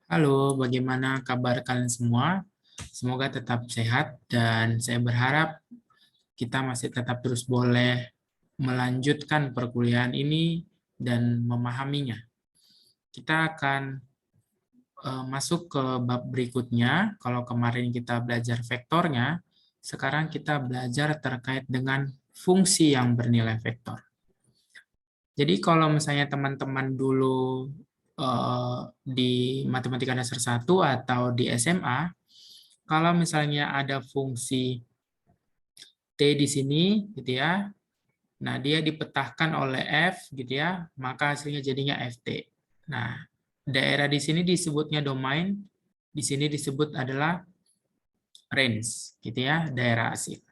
Halo, bagaimana kabar kalian semua? Semoga tetap sehat dan saya berharap kita masih tetap terus boleh melanjutkan perkuliahan ini dan memahaminya. Kita akan masuk ke bab berikutnya. Kalau kemarin kita belajar vektornya, sekarang kita belajar terkait dengan fungsi yang bernilai vektor. Jadi kalau misalnya teman-teman dulu di Matematika Dasar 1 atau di SMA, kalau misalnya ada fungsi T di sini, gitu ya, nah dia dipetahkan oleh F, gitu ya, maka hasilnya jadinya FT. Nah, daerah di sini disebutnya domain, di sini disebut adalah range, gitu ya, daerah hasil.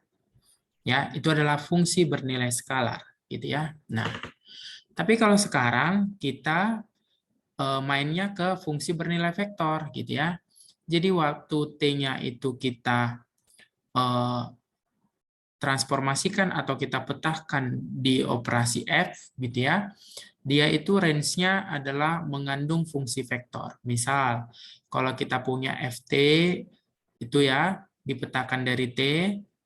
Ya, itu adalah fungsi bernilai skalar, gitu ya. Nah, tapi kalau sekarang kita mainnya ke fungsi bernilai vektor, gitu ya. Jadi waktu T-nya itu kita transformasikan atau kita petahkan di operasi F, gitu ya, dia itu range-nya adalah mengandung fungsi vektor. Misal, kalau kita punya FT, itu ya, dipetakan dari T,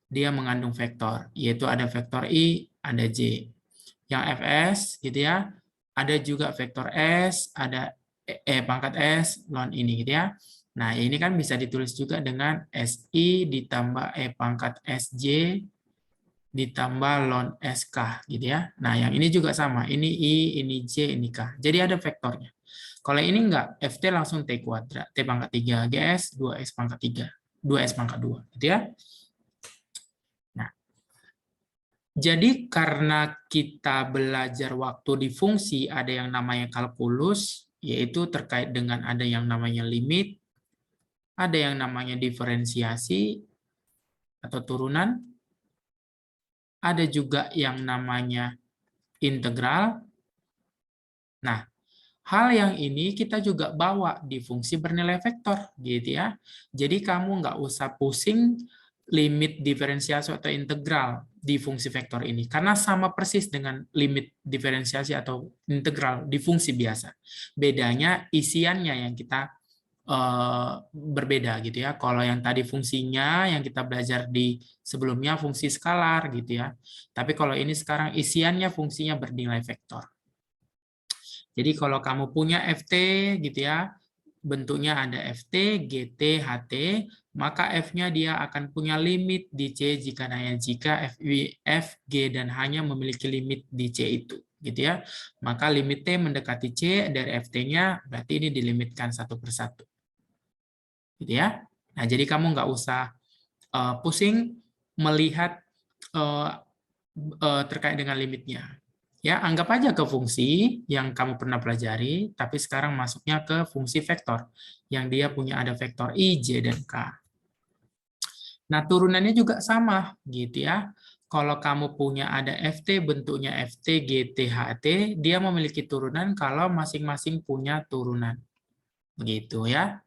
dia mengandung vektor, yaitu ada vektor I, ada J. Yang Fs, gitu ya, ada juga vektor S, ada pangkat S, ln ini, gitu ya. Nah, ini kan bisa ditulis juga dengan SI ditambah pangkat SJ ditambah ln SK, gitu ya. Nah, yang ini juga sama. Ini I, ini J, ini K. Jadi ada vektornya. Kalau ini enggak, FT langsung T kuadrat. T pangkat 3 GS, 2S pangkat 3. 2S pangkat 2, gitu ya. Nah, jadi karena kita belajar waktu di fungsi, ada yang namanya kalkulus, yaitu terkait dengan ada yang namanya limit, ada yang namanya diferensiasi atau turunan, ada juga yang namanya integral. Nah, hal yang ini kita juga bawa di fungsi bernilai vektor, gitu ya. Jadi kamu nggak usah pusing limit diferensiasi atau integral di fungsi vektor ini, karena sama persis dengan limit diferensiasi atau integral di fungsi biasa. Bedanya isiannya yang kita berbeda, gitu ya. Kalau yang tadi fungsinya yang kita belajar di sebelumnya fungsi skalar, gitu ya. Tapi kalau ini sekarang isiannya fungsinya bernilai vektor. Jadi kalau kamu punya FT, gitu ya, bentuknya ada FT, GT, HT, maka F-nya dia akan punya limit di C jika hanya jika F, G, dan hanya memiliki limit di C itu, gitu ya. Maka limit T mendekati C dari FT-nya, berarti ini dilimitkan satu persatu, gitu ya. Nah, jadi kamu nggak usah pusing melihat terkait dengan limitnya. Ya, anggap aja ke fungsi yang kamu pernah pelajari, tapi sekarang masuknya ke fungsi vektor, yang dia punya ada vektor I, J, dan K. Nah, turunannya juga sama, gitu ya. Kalau kamu punya ada FT, bentuknya FT, GT, HT, dia memiliki turunan kalau masing-masing punya turunan. Begitu ya.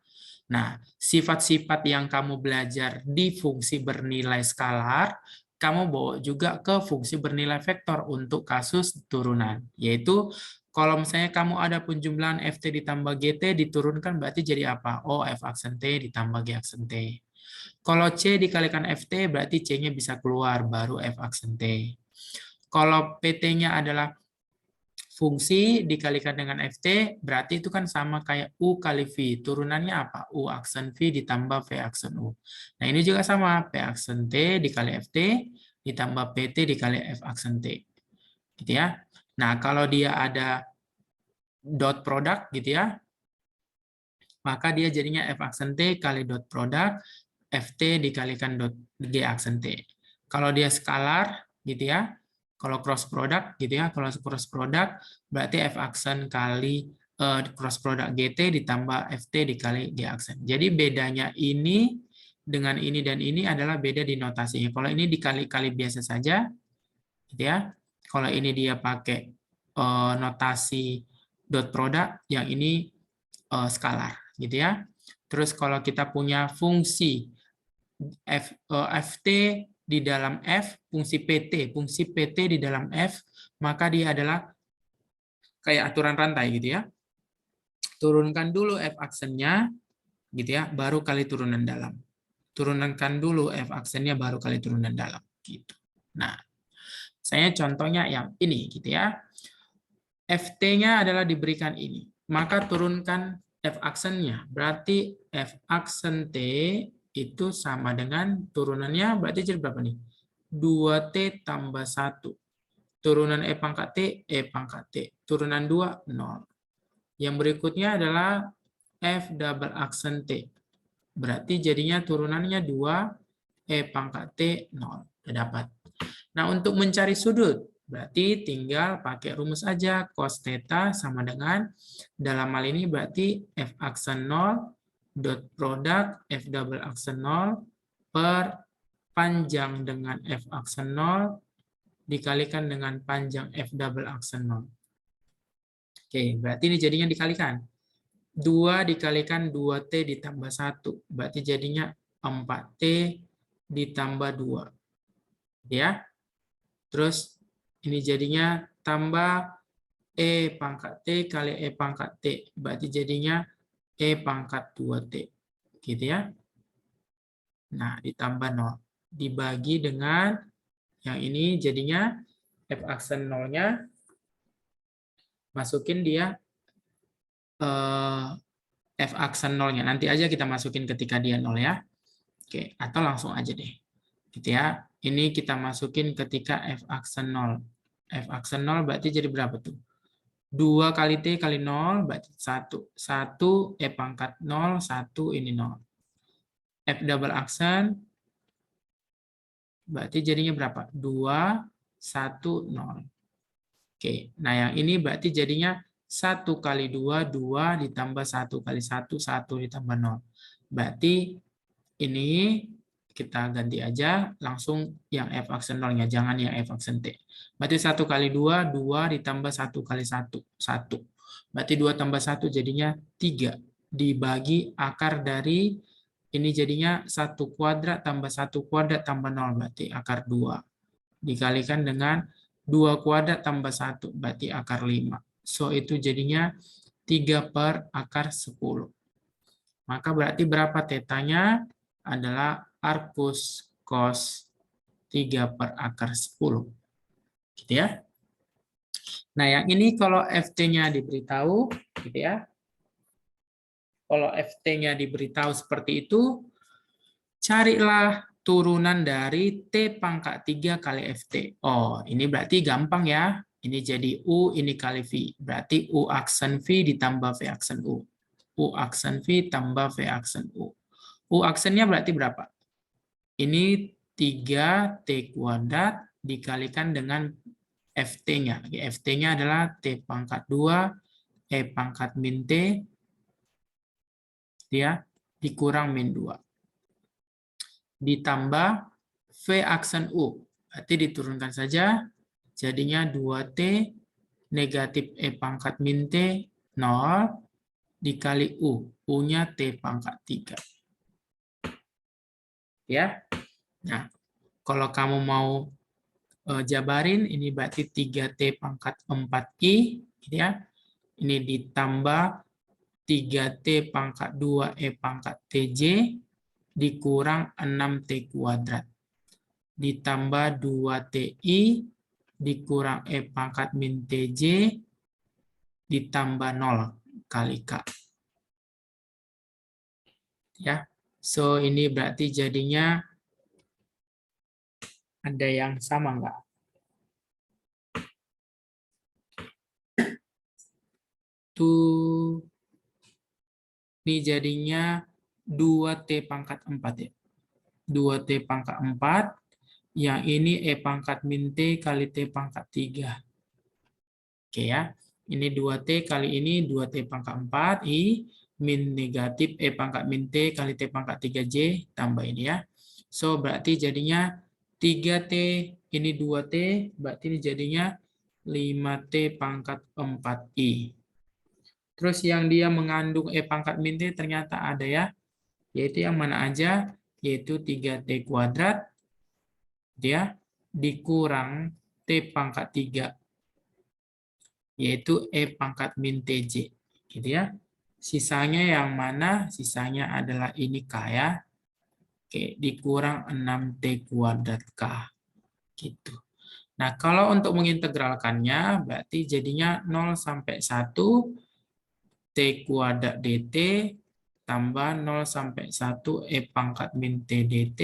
Nah, sifat-sifat yang kamu belajar di fungsi bernilai skalar, kamu bawa juga ke fungsi bernilai vektor untuk kasus turunan. Yaitu, kalau misalnya kamu ada penjumlahan FT ditambah GT, diturunkan berarti jadi apa? Oh, F aksen T ditambah G aksen T. Kalau C dikalikan FT, berarti C-nya bisa keluar, baru F aksen T. Kalau PT-nya adalah fungsi dikalikan dengan FT, berarti itu kan sama kayak U kali V. Turunannya apa? U aksen V ditambah V aksen U. Nah, ini juga sama. P aksen T dikali FT ditambah PT dikali F aksen T. Gitu ya. Nah, kalau dia ada dot product, gitu ya, maka dia jadinya F aksen T kali dot product, FT dikalikan dot G aksen T. Kalau dia skalar, gitu ya, kalau cross product, gitu ya, kalau cross product berarti F aksen kali cross product GT ditambah FT dikali G aksen. Jadi bedanya ini dengan ini dan ini adalah beda di notasinya. Kalau ini dikali-kali biasa saja, gitu ya. Kalau ini dia pakai notasi dot product, yang ini skalar, gitu ya. Terus kalau kita punya fungsi FT di dalam F, fungsi PT di dalam F, maka dia adalah kayak aturan rantai, gitu ya. turunkan dulu F aksennya, gitu ya, baru kali turunan dalam. Turunkan dulu F aksennya, baru kali turunan dalam. Gitu. Nah, saya contohnya yang ini, gitu ya. FT-nya adalah diberikan ini. Maka turunkan F aksennya. Berarti F aksen T itu sama dengan turunannya, berarti jadi berapa nih? 2T tambah 1. Turunan E pangkat T, E pangkat T. Turunan 2, 0. Yang berikutnya adalah F double aksen T. Berarti jadinya turunannya 2, E pangkat T, 0. Sudah dapat. Nah, untuk mencari sudut, berarti tinggal pakai rumus aja. Cos theta sama dengan, dalam hal ini berarti F aksen 0 dot produk F double aksen 0 per panjang dengan F aksen 0 dikalikan dengan panjang F double aksen 0. Oke, berarti ini jadinya dikalikan. 2 dikalikan 2T ditambah 1. Berarti jadinya 4T ditambah 2. Ya. Terus ini jadinya tambah E pangkat T kali E pangkat T. Berarti jadinya E pangkat 2T. Gitu ya. Nah, ditambah 0. Dibagi dengan yang ini jadinya F aksen 0-nya. Masukin dia F aksen 0-nya. Nanti aja kita masukin ketika dia 0 ya. Oke, atau langsung aja deh. Gitu ya. Ini kita masukin ketika F aksen 0. F aksen 0 berarti jadi berapa tuh? 2 kali T kali 0 berarti 1. 1 E pangkat 0, 1 ini 0. F double aksen berarti jadinya berapa? 2, 1, 0. Oke, nah yang ini berarti jadinya 1 kali 2, 2 ditambah 1 kali 1, 1 ditambah 0. Berarti ini kita ganti aja langsung yang F aksen 0-nya, jangan yang F aksen T. Berarti 1 kali 2, 2 ditambah 1 kali 1, 1. Berarti 2 tambah 1 jadinya 3. Dibagi akar dari, ini jadinya 1 kuadrat tambah 1 kuadrat tambah 0, berarti akar 2. Dikalikan dengan 2 kuadrat tambah 1, berarti akar 5. So, itu jadinya 3 per akar 10. Maka berarti berapa tetanya? Adalah arcus cos 3 per akar 10. Gitu ya. Nah, yang ini kalau FT-nya diberitahu, gitu ya. Kalau FT-nya diberitahu seperti itu, carilah turunan dari T pangkat 3 kali FT. Oh, ini berarti gampang ya. Ini jadi U, ini kali V. Berarti U aksen V ditambah V aksen U. U aksen V tambah V aksen U. U aksennya berarti berapa? Ini 3T kuadrat dikalikan dengan FT-nya. FT-nya adalah T pangkat 2, E pangkat min T, ya, dikurang min 2. Ditambah V aksen U. Berarti diturunkan saja, jadinya 2T negatif E pangkat min T, 0, dikali U. U-nya T pangkat 3. Ya. Nah, kalau kamu mau jabarin, ini berarti 3T pangkat 4I, gitu ya. Ini ditambah 3T pangkat 2 E pangkat TJ, dikurang 6T kuadrat. Ditambah 2TI, dikurang E pangkat min TJ, ditambah 0 kali K. Ya, so ini berarti jadinya ada yang sama nggak? Tuh, ini jadinya 2T pangkat 4 ya. 2T pangkat 4, yang ini E pangkat min T kali T pangkat 3. Oke ya, ini 2T kali ini 2T pangkat 4, I, min negatif E pangkat min T kali T pangkat 3J, tambah ini ya. So, berarti jadinya 3T, ini 2T, berarti ini jadinya 5T pangkat 4I. Terus yang dia mengandung E pangkat min T ternyata ada ya, yaitu yang mana aja, yaitu 3T kuadrat, dia dikurang T pangkat 3, yaitu E pangkat min TJ. Gitu ya. Sisanya yang mana? Sisanya adalah ini K ya. Oke, dikurang 6T kuadrat K. Gitu. Nah, kalau untuk mengintegralkannya, berarti jadinya 0 sampai 1 T kuadrat dt tambah 0 sampai 1 E pangkat min T dt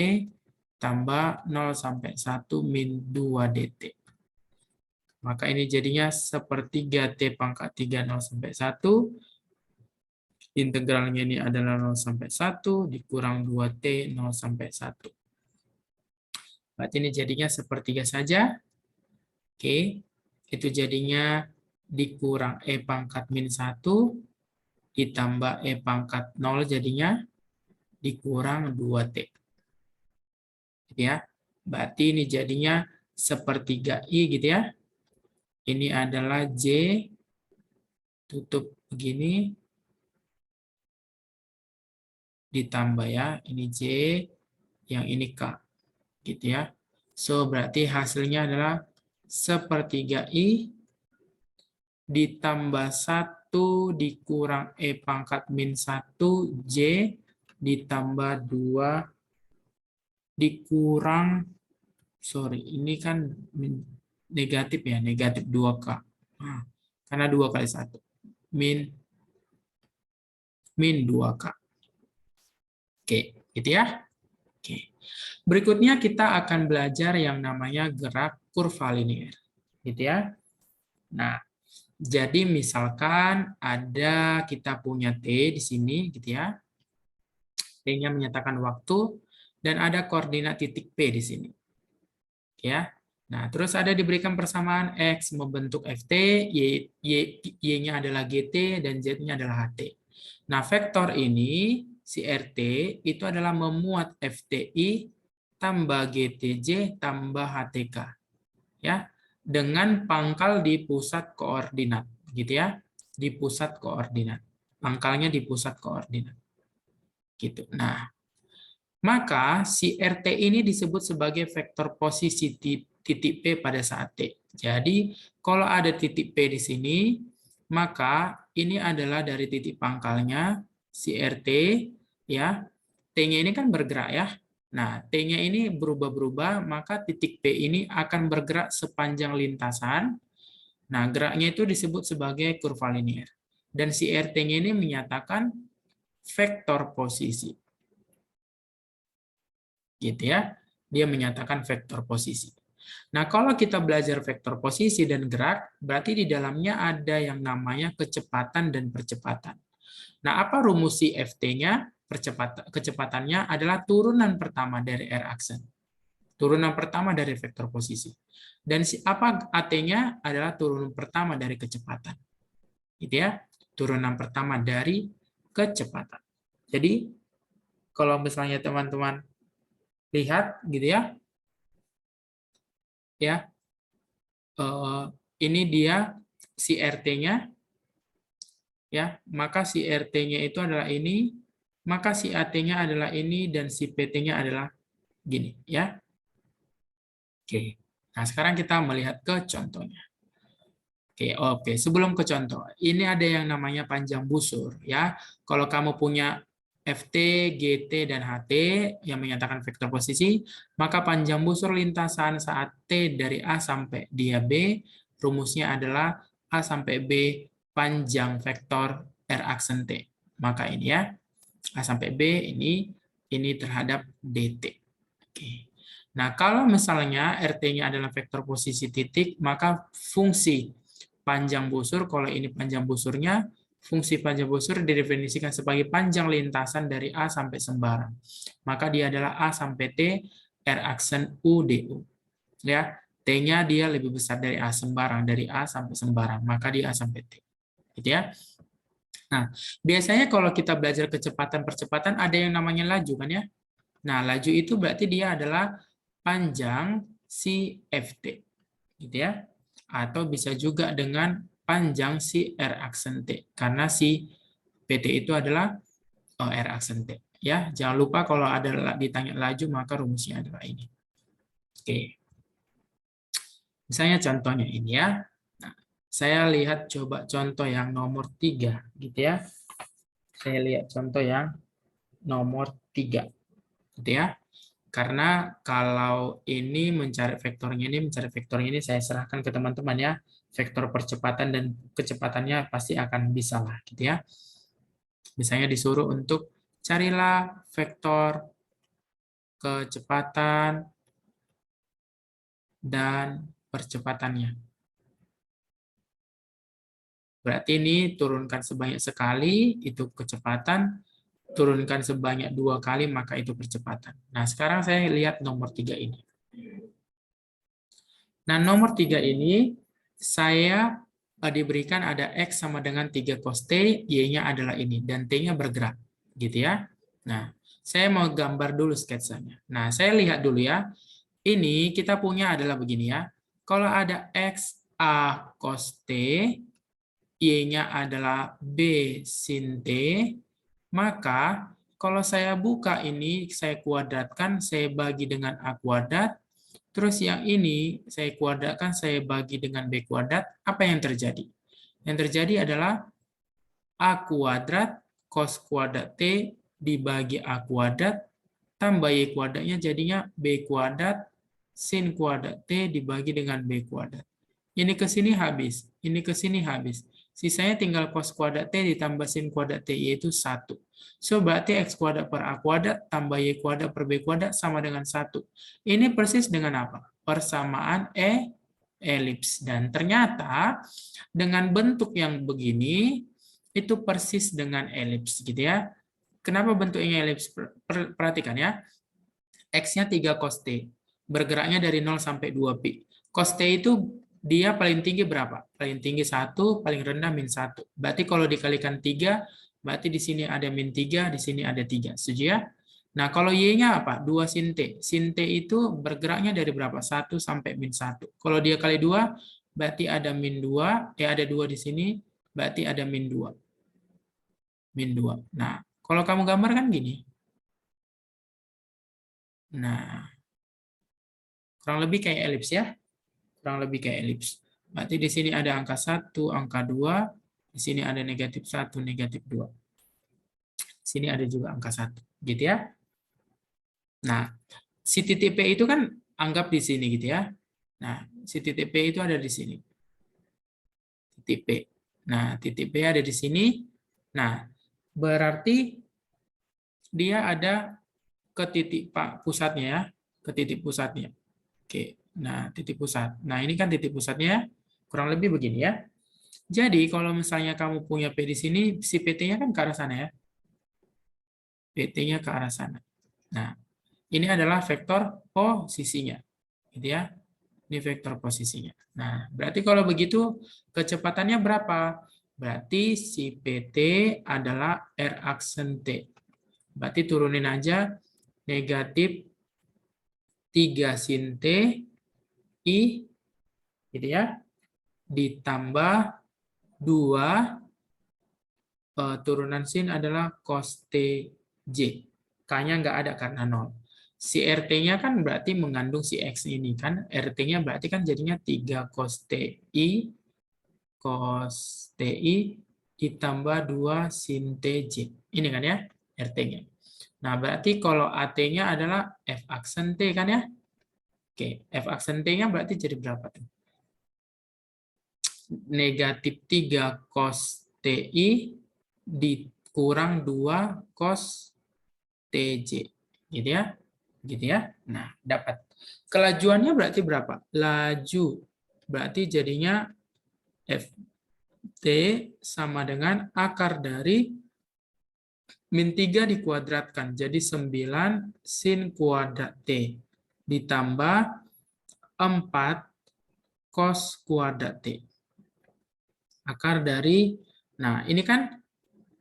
tambah 0 sampai 1 min 2 dt. Maka ini jadinya sepertiga T pangkat 3 0 sampai 1. Integralnya ini adalah 0 sampai 1 dikurang 2T 0 sampai 1. Berarti ini jadinya sepertiga saja. Oke, itu jadinya dikurang E pangkat min 1 ditambah E pangkat 0 jadinya dikurang 2T. Ya, berarti ini jadinya sepertiga I gitu ya. Ini adalah J tutup begini ditambah ya, ini J, yang ini K, gitu ya. So, berarti hasilnya adalah sepertiga I ditambah 1 dikurang E pangkat min 1 J ditambah 2 dikurang, sorry, ini kan negatif ya, negatif 2K. Nah, karena 2 kali 1. Min 2K. Oke, gitu ya. Oke. Berikutnya kita akan belajar yang namanya gerak kurva linier. Gitu ya. Nah, jadi misalkan ada kita punya T di sini gitu ya. T-nya menyatakan waktu dan ada koordinat titik P di sini. Ya. Nah, terus ada diberikan persamaan X membentuk FT, Y-nya adalah GT dan Z-nya adalah HT. Nah, vektor ini si RT itu adalah memuat FTI tambah GTJ tambah HTK. Ya, dengan pangkal di pusat koordinat, gitu ya. Di pusat koordinat. Pangkalnya di pusat koordinat. Gitu. Nah, maka si RT ini disebut sebagai vektor posisi titik P pada saat T. Jadi, kalau ada titik P di sini, maka ini adalah dari titik pangkalnya si RT, ya. T-nya ini kan bergerak ya. Nah, T-nya ini berubah-berubah, maka titik P ini akan bergerak sepanjang lintasan. Nah, geraknya itu disebut sebagai kurva linier. Dan si RT-nya ini menyatakan vektor posisi. Gitu ya. Dia menyatakan vektor posisi. Nah, kalau kita belajar vektor posisi dan gerak, berarti di dalamnya ada yang namanya kecepatan dan percepatan. Nah, apa rumus si FT-nya? Kecepatannya adalah turunan pertama dari R aksen. Turunan pertama dari vektor posisi. Dan apa AT-nya adalah turunan pertama dari kecepatan. Gitu ya. Turunan pertama dari kecepatan. Jadi, kalau misalnya teman-teman lihat gitu ya. Ya. Ini dia si RT-nya. Ya, maka si RT-nya itu adalah ini, maka si AT-nya adalah ini dan si PT-nya adalah gini, ya. Oke. Nah, sekarang kita melihat ke contohnya. Oke. Sebelum ke contoh, ini ada yang namanya panjang busur, ya. Kalau kamu punya FT, GT, dan HT yang menyatakan vektor posisi, maka panjang busur lintasan saat T dari A sampai dia B, rumusnya adalah A sampai B panjang vektor R aksen T. Maka ini ya, A sampai B ini terhadap DT. Oke. Nah, kalau misalnya RT-nya adalah vektor posisi titik, maka fungsi panjang busur, kalau ini panjang busurnya, fungsi panjang busur didefinisikan sebagai panjang lintasan dari A sampai sembarang. Maka dia adalah A sampai T, R aksen U, DU. Ya, T-nya dia lebih besar dari A sembarang, dari A sampai sembarang, maka dia A sampai T. Gitu ya. Nah, biasanya kalau kita belajar kecepatan-percepatan ada yang namanya laju kan ya. Nah, laju itu berarti dia adalah panjang si FT. Gitu ya. Atau bisa juga dengan panjang si R aksen T. Karena si PT itu adalah R aksen T. Ya, jangan lupa kalau ada ditanya laju maka rumusnya adalah ini. Oke. Misalnya contohnya ini ya. Nah, saya lihat coba contoh yang nomor 3 gitu ya. Saya lihat contoh yang nomor 3. Gitu ya. Karena kalau ini mencari vektornya ini saya serahkan ke teman-teman ya. Vektor percepatan dan kecepatannya pasti akan bisa lah gitu ya. Misalnya disuruh untuk carilah vektor kecepatan dan percepatannya. Berarti ini turunkan sebanyak sekali, itu kecepatan. Turunkan sebanyak 2 kali, maka itu percepatan. Nah, sekarang saya lihat nomor 3 ini. Nah, nomor 3 ini, saya diberikan ada X sama dengan 3 cos T, Y-nya adalah ini, dan T-nya bergerak. Gitu ya. Nah, saya mau gambar dulu sketsanya. Nah, saya lihat dulu ya. Ini kita punya adalah begini ya. Kalau ada X, A cos T, Y-nya adalah B sin T, maka kalau saya buka ini, saya kuadratkan, saya bagi dengan A kuadrat, terus yang ini saya kuadratkan, saya bagi dengan B kuadrat, apa yang terjadi? Yang terjadi adalah A kuadrat cos kuadrat T dibagi A kuadrat, tambah Y kuadratnya jadinya B kuadrat sin kuadrat T dibagi dengan B kuadrat. Ini ke sini habis, ini ke sini habis. Sisanya tinggal cos kuadrat T ditambah sin kuadrat T, yaitu 1. So, berarti X kuadrat per A kuadrat tambah Y kuadrat per B kuadrat sama dengan 1. Ini persis dengan apa? Persamaan elips. Dan ternyata dengan bentuk yang begini, itu persis dengan elips gitu ya. Kenapa bentuknya elips? Perhatikan ya. X-nya 3 cos T. Bergeraknya dari 0 sampai 2pi. Cos T itu dia paling tinggi berapa? Paling tinggi 1, paling rendah min 1. Berarti kalau dikalikan 3, berarti di sini ada min 3, di sini ada 3. Setuju ya? Nah, kalau Y-nya apa? 2 sin T. Sin T itu bergeraknya dari berapa? 1 sampai min 1. Kalau dia kali 2, berarti ada min 2. Ada 2 di sini, berarti ada min 2. Min 2. Nah, kalau kamu gambar kan gini. Nah, kurang lebih kayak elips ya. Kurang lebih kayak elips. Berarti di sini ada angka 1, angka 2, di sini ada negatif 1, negatif 2. Di sini ada juga angka 1, gitu ya. Nah, si titik P itu kan anggap di sini gitu ya. Nah, si titik P itu ada di sini. Titik P. Nah, titik P ada di sini. Nah, berarti dia ada ke titik pusatnya ya, ke titik pusatnya. Oke, nah titik pusat. Nah, ini kan titik pusatnya kurang lebih begini ya. Jadi kalau misalnya kamu punya P di sini, si PT-nya kan ke arah sana ya. PT-nya ke arah sana. Nah, ini adalah vektor posisinya. Gitu ya. Ini vektor posisinya. Nah, berarti kalau begitu kecepatannya berapa? Berarti si PT adalah R aksen T. Berarti turunin aja negatif 3 sin T I gitu ya, ditambah 2 turunan sin adalah cos TJ. K-nya nggak ada karena 0. Si RT-nya kan berarti mengandung si X ini kan. RT-nya berarti kan jadinya 3 cos TI ditambah 2 sin TJ. Ini kan ya RT-nya. Nah, berarti kalau AT-nya adalah F aksen T kan ya. Oke, F aksen T-nya berarti jadi berapa tuh? Negatif 3 cos TI dikurang 2 cos TJ. Gitu ya. Gitu ya. Nah, dapat. Kelajuannya berarti berapa? Laju berarti jadinya FT sama dengan akar dari min 3 dikuadratkan. Jadi 9 sin kuadrat T ditambah 4 cos kuadrat T. Akar dari, nah ini kan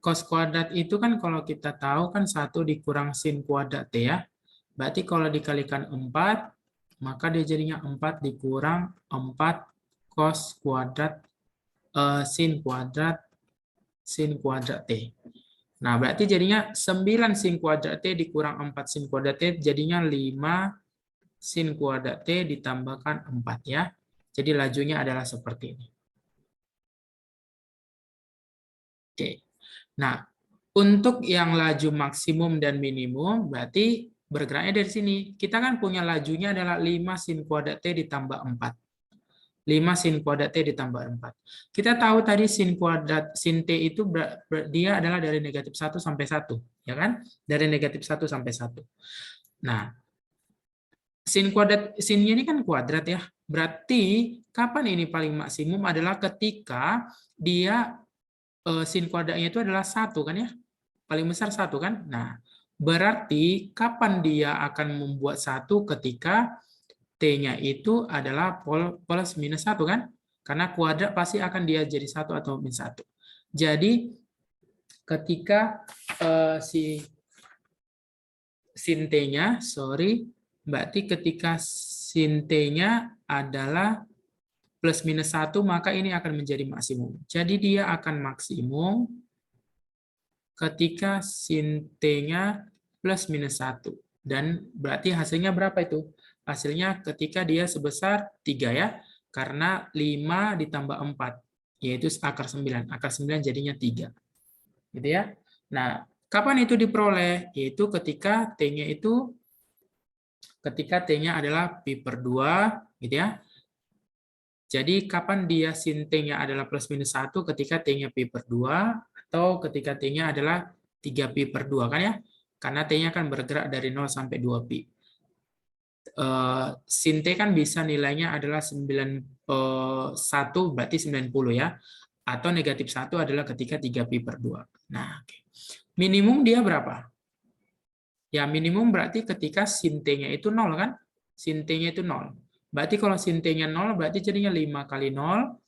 cos kuadrat itu kan kalau kita tahu kan 1 dikurang sin kuadrat T ya. Berarti kalau dikalikan 4, maka dia jadinya 4 dikurang 4 cos kuadrat sin kuadrat T. Nah, berarti jadinya 9 sin kuadrat T dikurang 4 sin kuadrat T, jadinya 5 sin kuadrat T ditambahkan 4 ya. Jadi lajunya adalah seperti ini. Oke. Nah, Untuk yang laju maksimum dan minimum, berarti bergeraknya dari sini. Kita kan punya lajunya adalah 5 sin kuadrat T ditambah 4. 5 sin kuadrat T ditambah 4. Kita tahu tadi sin kuadrat sin T itu dia adalah dari negatif 1 sampai 1. Ya kan? Dari negatif 1 sampai 1. Nah, sin kuadrat, sinnya ini kan kuadrat ya. Berarti kapan ini paling maksimum adalah ketika dia sin kuadratnya itu adalah 1 kan ya? Paling besar 1 kan? Nah, berarti kapan dia akan membuat 1 ketika T-nya itu adalah plus minus 1 kan? Karena kuadrat pasti akan dia jadi 1 atau minus 1. Jadi, ketika si sin T-nya, berarti ketika sin T-nya adalah plus minus 1, maka ini akan menjadi maksimum. Jadi, dia akan maksimum ketika sin T-nya plus minus 1. Dan berarti hasilnya berapa itu? Hasilnya ketika dia sebesar 3 ya. Karena 5 ditambah 4, yaitu akar 9. Akar 9 jadinya 3. Gitu ya. Nah, kapan itu diperoleh? Yaitu ketika T-nya adalah pi per 2, gitu ya. Jadi kapan dia sin T-nya adalah plus minus 1 ketika T-nya pi per 2 atau ketika T-nya adalah 3 pi per 2 kan ya? Karena T-nya akan bergerak dari 0 sampai 2 pi. Sin T kan bisa nilainya adalah 1 berarti 90 ya. Atau negatif 1 adalah ketika 3 pi per 2. Nah, minimum dia berapa? Ya minimum berarti ketika sin T-nya itu 0 kan? Sin T-nya itu 0. Berarti kalau sin T-nya 0 berarti jadinya 5 kali 0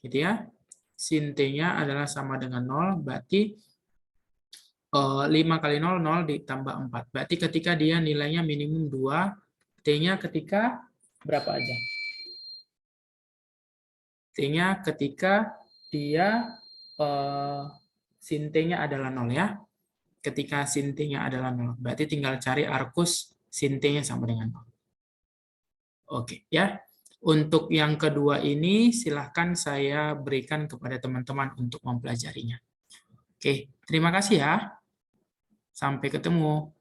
gitu ya. Sin T-nya adalah sama dengan 0, berarti 5 kali 0, 0 ditambah 4. Berarti ketika dia nilainya minimum 2, T-nya ketika berapa aja? T-nya ketika dia sin T-nya adalah 0 ya. Ketika sin T-nya adalah 0. Berarti tinggal cari arcus sin T-nya sama dengan 0. Oke, ya. Untuk yang kedua ini silahkan saya berikan kepada teman-teman untuk mempelajarinya. Oke, terima kasih ya. Sampai ketemu.